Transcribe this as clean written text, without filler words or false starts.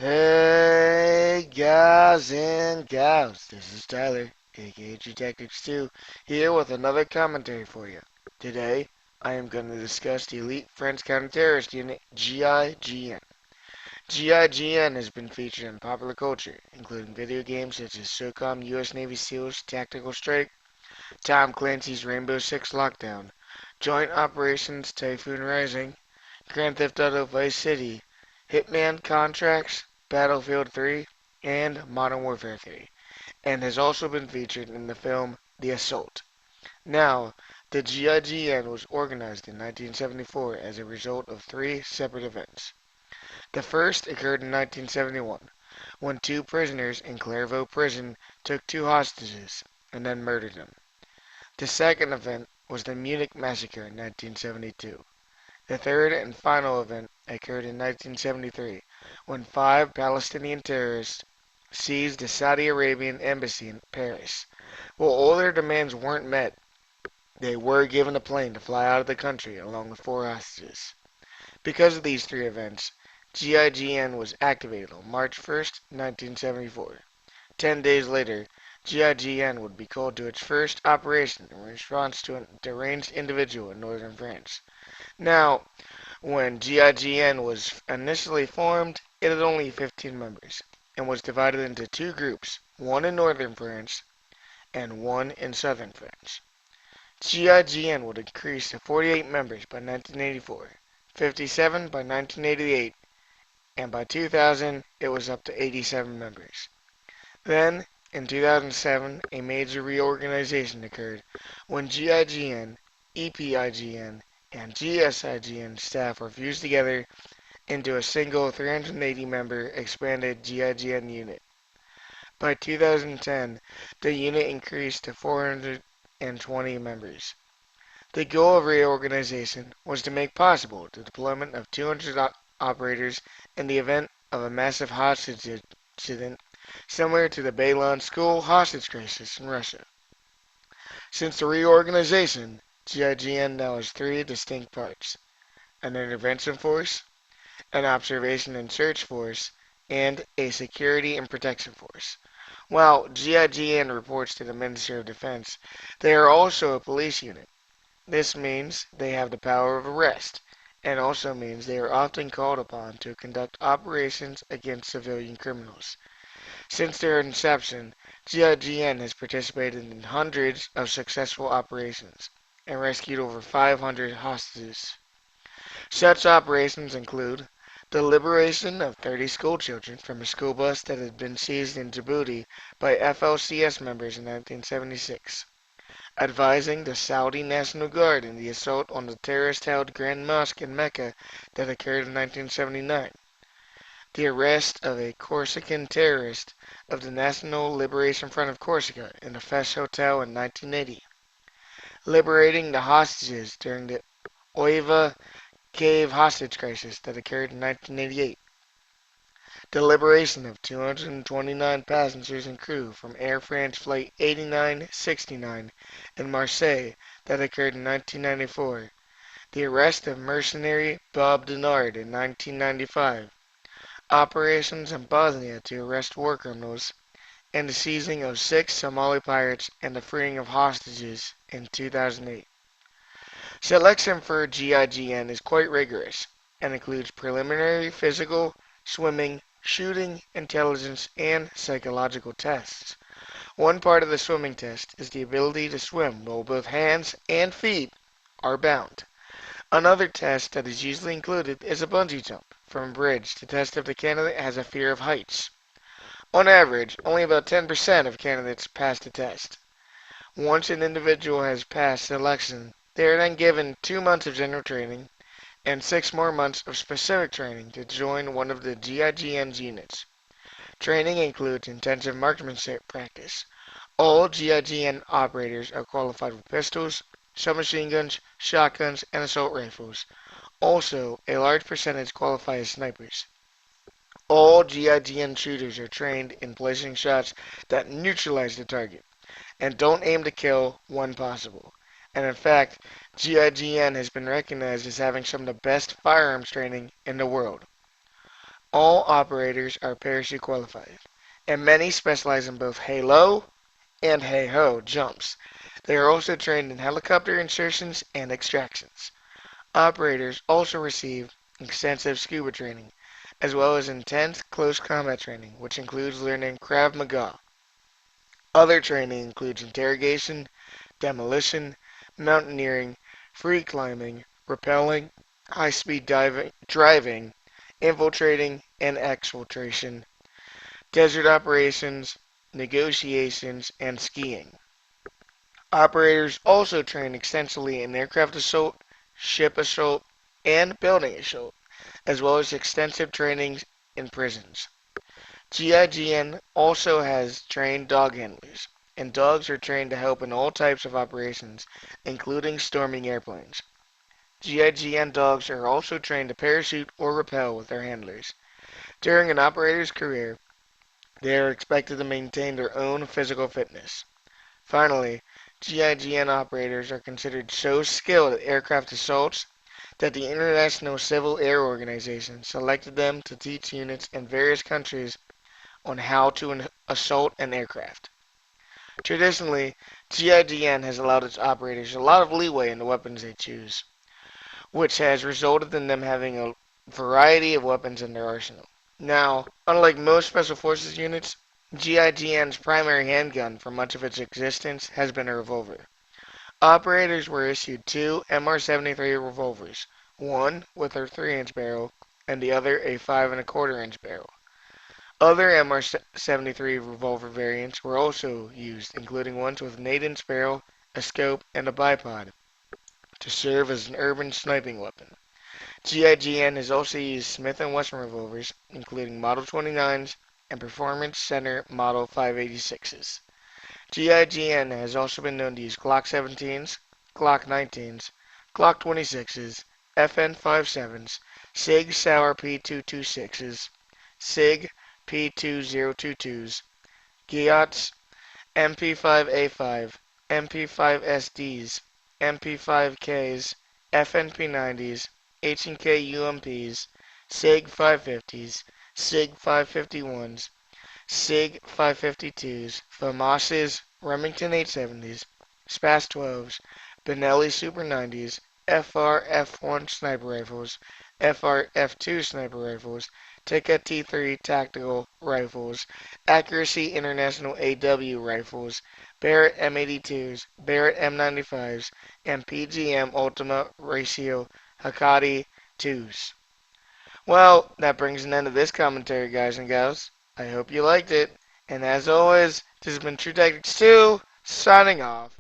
Hey guys and gals, this is Tyler, aka Tactics 2, here with another commentary for you. Today, I am going to discuss the Elite French Counterterrorist Unit GIGN. GIGN has been featured in popular culture, including video games such as SOCOM US Navy SEALs Tactical Strike, Tom Clancy's Rainbow Six Lockdown, Joint Operations Typhoon Rising, Grand Theft Auto Vice City, Hitman Contracts, Battlefield 3, and Modern Warfare 3, and has also been featured in the film The Assault. Now, the GIGN was organized in 1974 as a result of three separate events. The first occurred in 1971, when two prisoners in Clairvaux Prison took two hostages and then murdered them. The second event was the Munich Massacre in 1972. The third and final event occurred in 1973, when five Palestinian terrorists seized the Saudi Arabian embassy in Paris. While all their demands weren't met, they were given a plane to fly out of the country along with four hostages. Because of these three events, GIGN was activated on March 1st, 1974. 10 days later, GIGN would be called to its first operation in response to a deranged individual in northern France. Now, when GIGN was initially formed, it had only 15 members and was divided into two groups, one in northern France and one in southern France. GIGN would increase to 48 members by 1984, 57 by 1988, and by 2000 it was up to 87 members. Then, in 2007, a major reorganization occurred when GIGN, EPIGN, and GSIGN staff were fused together into a single 380-member expanded GIGN unit. By 2010, the unit increased to 420 members. The goal of reorganization was to make possible the deployment of 200 operators in the event of a massive hostage incident similar to the Baylan school hostage crisis in Russia. Since the reorganization, GIGN now has three distinct parts: an intervention force, an observation and search force, and a security and protection force. While GIGN reports to the Ministry of Defense, they are also a police unit. This means they have the power of arrest, and also means they are often called upon to conduct operations against civilian criminals. Since their inception, GIGN has participated in hundreds of successful operations and rescued over 500 hostages. Such operations include the liberation of 30 schoolchildren from a school bus that had been seized in Djibouti by FLCS members in 1976, advising the Saudi National Guard in the assault on the terrorist-held Grand Mosque in Mecca that occurred in 1979, the arrest of a Corsican terrorist of the National Liberation Front of Corsica in the Fes Hotel in 1980, liberating the hostages during the Oiva cave hostage crisis that occurred in 1988, the liberation of 229 passengers and crew from Air France Flight 8969 in Marseille that occurred in 1994, the arrest of mercenary Bob Denard in 1995, operations in Bosnia to arrest war criminals, and the seizing of 6 Somali pirates and the freeing of hostages in 2008. Selection for GIGN is quite rigorous and includes preliminary physical, swimming, shooting, intelligence, and psychological tests. One part of the swimming test is the ability to swim while both hands and feet are bound. Another test that is usually included is a bungee jump from a bridge to test if the candidate has a fear of heights. On average, only about 10% of candidates pass the test. Once an individual has passed selection, they are then given 2 months of general training and 6 more months of specific training to join one of the GIGN's units. Training includes intensive marksmanship practice. All GIGN operators are qualified with pistols, submachine guns, shotguns, and assault rifles. Also, a large percentage qualify as snipers. All GIGN shooters are trained in placing shots that neutralize the target and don't aim to kill when possible. And in fact, GIGN has been recognized as having some of the best firearms training in the world. All operators are parachute qualified, and many specialize in both halo and hey-ho jumps. They are also trained in helicopter insertions and extractions. Operators also receive extensive scuba training, as well as intense close combat training, which includes learning Krav Maga. Other training includes interrogation, demolition, mountaineering, free climbing, rappelling, high-speed driving, infiltrating and exfiltration, desert operations, negotiations, and skiing. Operators also train extensively in aircraft assault, ship assault, and building assault, as well as extensive training in prisons. Gign also has trained dog handlers, and dogs are trained to help in all types of operations, including storming airplanes. Gign dogs are also trained to parachute or rappel with their handlers. During an operator's career, they are expected to maintain their own physical fitness. Finally, Gign operators are considered so skilled at aircraft assaults that the International Civil Air Organization selected them to teach units in various countries on how to assault an aircraft. Traditionally, Gign has allowed its operators a lot of leeway in the weapons they choose, which has resulted in them having a variety of weapons in their arsenal. Now, unlike most Special Forces units, Gign's primary handgun for much of its existence has been a revolver. Operators were issued two MR-73 revolvers, one with a 3-inch barrel and the other a 5 1/4 inch barrel. Other MR-73 revolver variants were also used, including ones with an 8-inch barrel, a scope, and a bipod, to serve as an urban sniping weapon. Gign has also used Smith & Wesson revolvers, including Model 29s and Performance Center Model 586s. Gign has also been known to use Glock 17s, Glock 19s, Glock 26s, FN 57s, SIG Sauer P226s, SIG P2022s, Giots, MP5A5, MP5SDs, MP5Ks, FNP90s, H&K UMPs, SIG 550s, SIG 551s, SIG 552s, FAMAS's, Remington 870s, SPAS 12s, Benelli Super 90s, FR F1 sniper rifles, FR F2 sniper rifles, Tikka T3 tactical rifles, Accuracy International AW rifles, Barrett M82s, Barrett M95s, and PGM Ultima Ratio Hakati 2s. Well, that brings an end to this commentary, guys and gals. I hope you liked it. And as always, this has been True Tactics 2, signing off.